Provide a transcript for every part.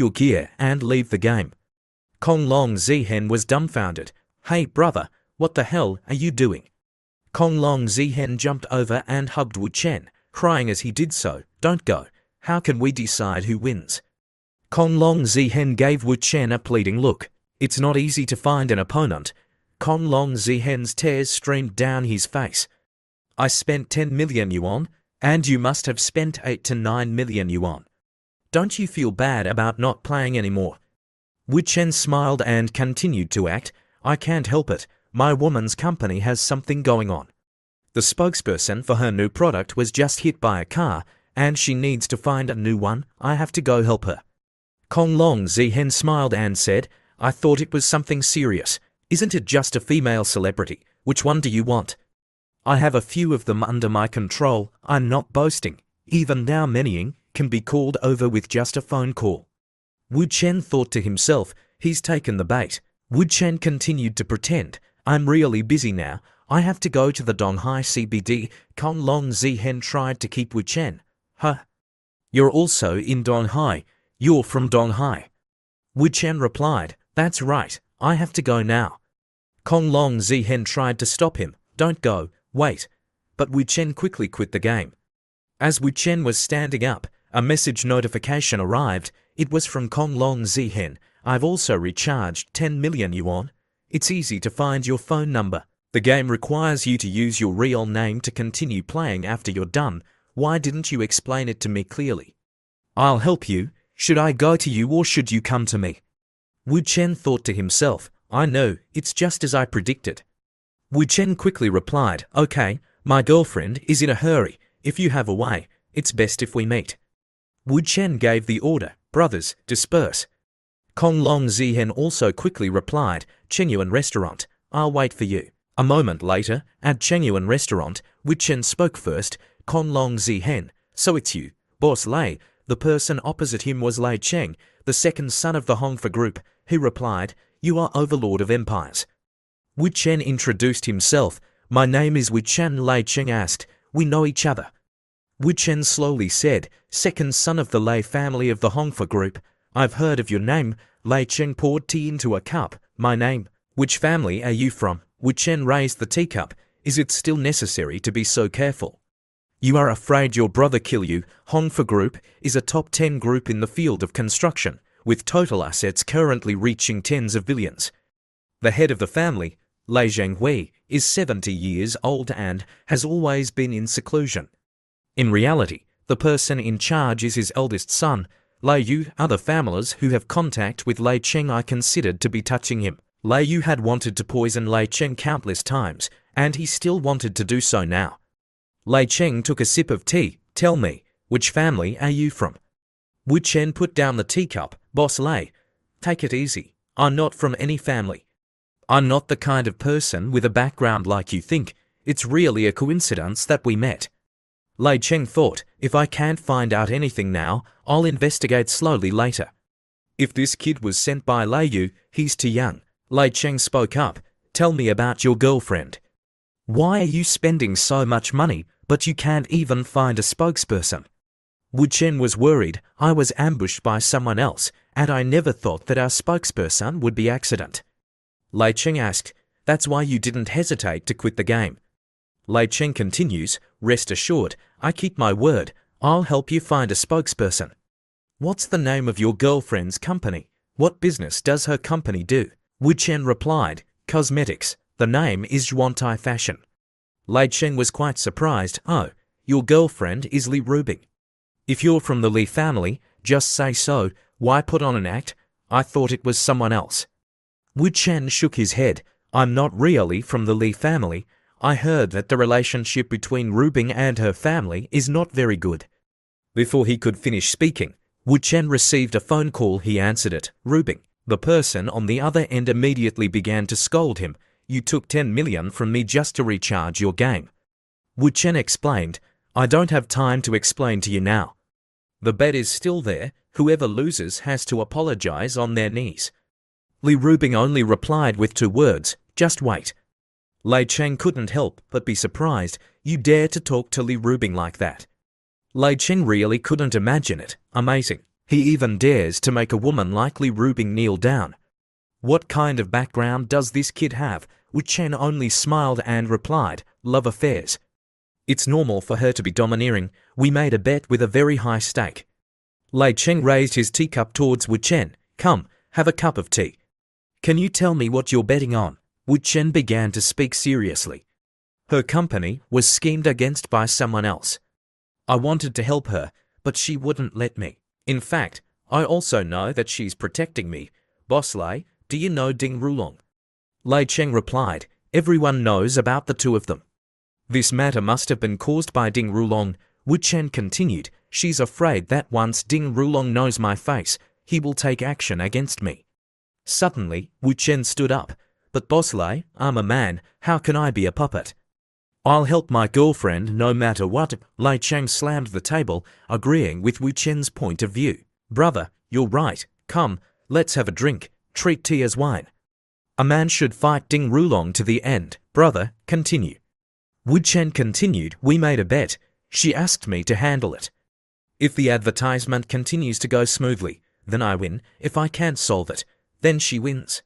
your gear and leave the game. Kong Long Zihen was dumbfounded. Hey brother, what the hell are you doing? Kong Long Zihen jumped over and hugged Wu Chen, crying as he did so. Don't go. How can we decide who wins? Kong Long Zihen gave Wu Chen a pleading look. It's not easy to find an opponent. Kong Long Zihen's tears streamed down his face. I spent 10 million yuan, and you must have spent 8 to 9 million yuan. Don't you feel bad about not playing anymore? Wu Chen smiled and continued to act. I can't help it. My woman's company has something going on. The spokesperson for her new product was just hit by a car, and she needs to find a new one. I have to go help her. Kong Long Zihen smiled and said, I thought it was something serious. Isn't it just a female celebrity? Which one do you want? I have a few of them under my control. I'm not boasting. Even now manying can be called over with just a phone call. Wu Chen thought to himself, he's taken the bait. Wu Chen continued to pretend, I'm really busy now. I have to go to the Donghai CBD. Kong Long Zihen tried to keep Wu Chen. Huh? You're also in Donghai. You're from Donghai. Wu Chen replied, that's right. I have to go now. Kong Long Zihen tried to stop him. Don't go. Wait. But Wu Chen quickly quit the game. As Wu Chen was standing up, a message notification arrived. It was from Kong Long Zihen. I've also recharged 10 million yuan. It's easy to find your phone number. The game requires you to use your real name to continue playing after you're done. Why didn't you explain it to me clearly? I'll help you. Should I go to you or should you come to me? Wu Chen thought to himself, I know, it's just as I predicted. Wu Chen quickly replied, okay, my girlfriend is in a hurry. If you have a way, it's best if we meet. Wu Chen gave the order, brothers, disperse. Kong Long Zihen also quickly replied, Chengyuan Restaurant, I'll wait for you. A moment later, at Chengyuan Restaurant, Wu Chen spoke first, Kong Long Zihen, so it's you, Boss Lei. The person opposite him was Lei Cheng, the second son of the Hongfa Group. He replied, you are Overlord of Empires. Wu Chen introduced himself. My name is Wu Chen. Lei Cheng asked, we know each other. Wu Chen slowly said, second son of the Lei family of the Hongfa Group. I've heard of your name. Lei Cheng poured tea into a cup. My name. Which family are you from? Wu Chen raised the teacup. Is it still necessary to be so careful? You are afraid your brother kill you. Hongfa Group is a top 10 group in the field of construction, with total assets currently reaching tens of billions. The head of the family, Lei Zhenghui, is 70 years old and has always been in seclusion. In reality, the person in charge is his eldest son, Lei Yu. Other families who have contact with Lei Cheng are considered to be touching him. Lei Yu had wanted to poison Lei Cheng countless times, and he still wanted to do so now. Lei Cheng took a sip of tea. Tell me, which family are you from? Wu Chen put down the teacup. Boss Lei, take it easy. I'm not from any family. I'm not the kind of person with a background like you think. It's really a coincidence that we met. Lei Cheng thought, if I can't find out anything now, I'll investigate slowly later. If this kid was sent by Lei Yu, he's too young. Lei Cheng spoke up. Tell me about your girlfriend. Why are you spending so much money, but you can't even find a spokesperson? Wu Chen was worried. I was ambushed by someone else, and I never thought that our spokesperson would be accident. Lei Cheng asked, that's why you didn't hesitate to quit the game. Lei Cheng continues, rest assured, I keep my word. I'll help you find a spokesperson. What's the name of your girlfriend's company? What business does her company do? Wu Chen replied, cosmetics. The name is Zhuantai Fashion. Lei Cheng was quite surprised. Oh, your girlfriend is Li Rubing. If you're from the Li family, just say so. Why put on an act? I thought it was someone else. Wu Chen shook his head. I'm not really from the Li family. I heard that the relationship between Rubing and her family is not very good. Before he could finish speaking, Wu Chen received a phone call. He answered it. Rubing. The person on the other end immediately began to scold him. You took 10 million from me just to recharge your game. Wu Chen explained, I don't have time to explain to you now. The bet is still there. Whoever loses has to apologize on their knees. Li Rubing only replied with 2 words, just wait. Lei Cheng couldn't help but be surprised. You dare to talk to Li Rubing like that? Lei Cheng really couldn't imagine it. Amazing. He even dares to make a woman like Li Rubing kneel down. What kind of background does this kid have? Wu Chen only smiled and replied, love affairs. It's normal for her to be domineering. We made a bet with a very high stake. Lei Cheng raised his teacup towards Wu Chen. Come, have a cup of tea. Can you tell me what you're betting on? Wu Chen began to speak seriously. Her company was schemed against by someone else. I wanted to help her, but she wouldn't let me. In fact, I also know that she's protecting me. Boss Lei, do you know Ding Rulong? Lei Cheng replied, everyone knows about the two of them. This matter must have been caused by Ding Rulong. Wu Chen continued, she's afraid that once Ding Rulong knows my face, he will take action against me. Suddenly, Wu Chen stood up. But Boss Lei, I'm a man, how can I be a puppet? I'll help my girlfriend no matter what. Lei Cheng slammed the table, agreeing with Wu Chen's point of view. Brother, you're right. Come, let's have a drink. Treat tea as wine. A man should fight Ding Rulong to the end. Brother, continue. Wu Chen continued, we made a bet. She asked me to handle it. If the advertisement continues to go smoothly, then I win. If I can't solve it, then she wins.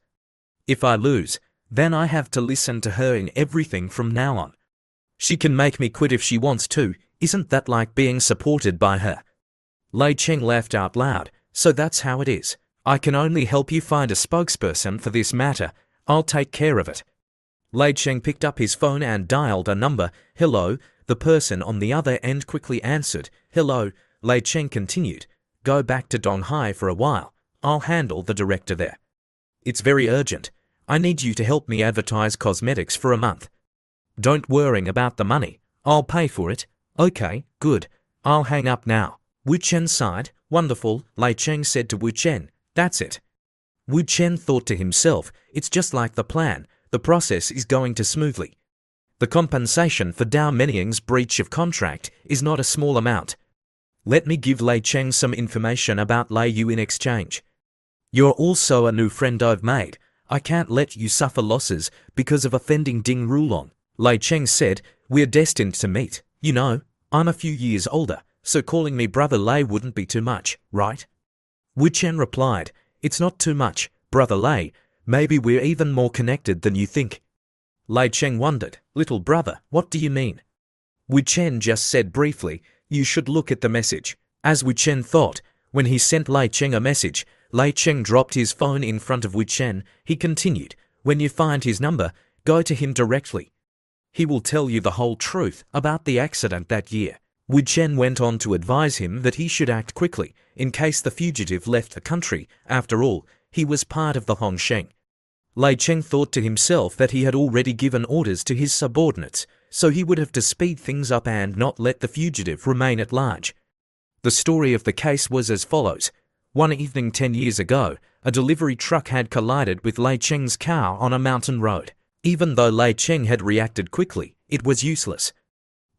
If I lose, then I have to listen to her in everything from now on. She can make me quit if she wants to. Isn't that like being supported by her? Lei Cheng laughed out loud. So that's how it is. I can only help you find a spokesperson for this matter. I'll take care of it. Lei Cheng picked up his phone and dialed a number. Hello. The person on the other end quickly answered. Hello. Lei Cheng continued. Go back to Donghai for a while. I'll handle the director there. It's very urgent. I need you to help me advertise cosmetics for a month. Don't worry about the money. I'll pay for it. Okay, good. I'll hang up now. Wu Chen sighed. Wonderful, Lei Cheng said to Wu Chen. That's it. Wu Chen thought to himself, it's just like the plan. The process is going too smoothly. The compensation for Dao Menying's breach of contract is not a small amount. Let me give Lei Cheng some information about Lei Yu in exchange. You're also a new friend I've made. I can't let you suffer losses because of offending Ding Rulong. Lei Cheng said, we're destined to meet. You know, I'm a few years older, so calling me Brother Lei wouldn't be too much, right? Wu Chen replied, it's not too much, Brother Lei. Maybe we're even more connected than you think. Lei Cheng wondered, little brother, what do you mean? Wu Chen just said briefly, you should look at the message. As Wu Chen thought, when he sent Lei Cheng a message, Lei Cheng dropped his phone in front of Wu Chen. He continued, when you find his number, go to him directly. He will tell you the whole truth about the accident that year. Wu Chen went on to advise him that he should act quickly, in case the fugitive left the country. After all, he was part of the Hongsheng. Lei Cheng thought to himself that he had already given orders to his subordinates, so he would have to speed things up and not let the fugitive remain at large. The story of the case was as follows. One evening 10 years ago, a delivery truck had collided with Lei Cheng's car on a mountain road. Even though Lei Cheng had reacted quickly, it was useless.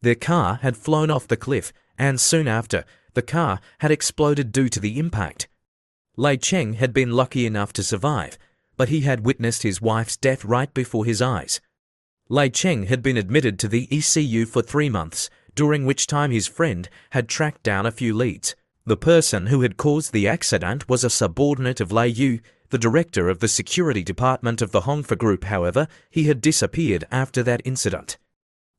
Their car had flown off the cliff, and soon after, the car had exploded due to the impact. Lei Cheng had been lucky enough to survive, but he had witnessed his wife's death right before his eyes. Lei Cheng had been admitted to the ECU for 3 months, during which time his friend had tracked down a few leads. The person who had caused the accident was a subordinate of Lei Yu, the director of the security department of the Hongfa Group. However, he had disappeared after that incident.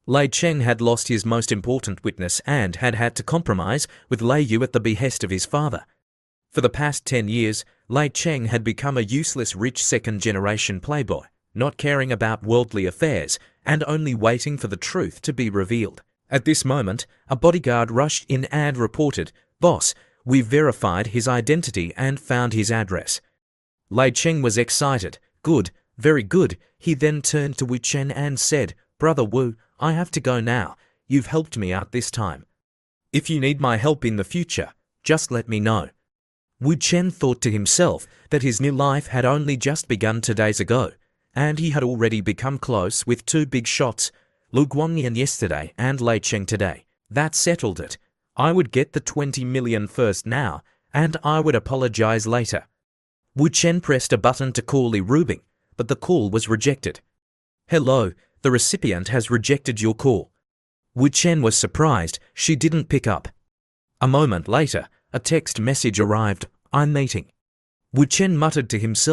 Lei Cheng had lost his most important witness and had had to compromise with Lei Yu at the behest of his father. For the past 10 years, Lei Cheng had become a useless rich second-generation playboy, not caring about worldly affairs and only waiting for the truth to be revealed. At this moment, a bodyguard rushed in and reported, Boss, we've verified his identity and found his address. Lei Cheng was excited. Good, very good. He then turned to Wu Chen and said, Brother Wu, I have to go now. You've helped me out this time. If you need my help in the future, just let me know. Wu Chen thought to himself that his new life had only just begun 2 days ago, and he had already become close with 2 big shots, Lu Guangyan yesterday and Lei Cheng today. That settled it. I would get the 20 million first now, and I would apologize later. Wu Chen pressed a button to call Li Rubing, but the call was rejected. Hello, the recipient has rejected your call. Wu Chen was surprised. She didn't pick up. A moment later, A text message arrived. I'm meeting. Wu Chen muttered to himself.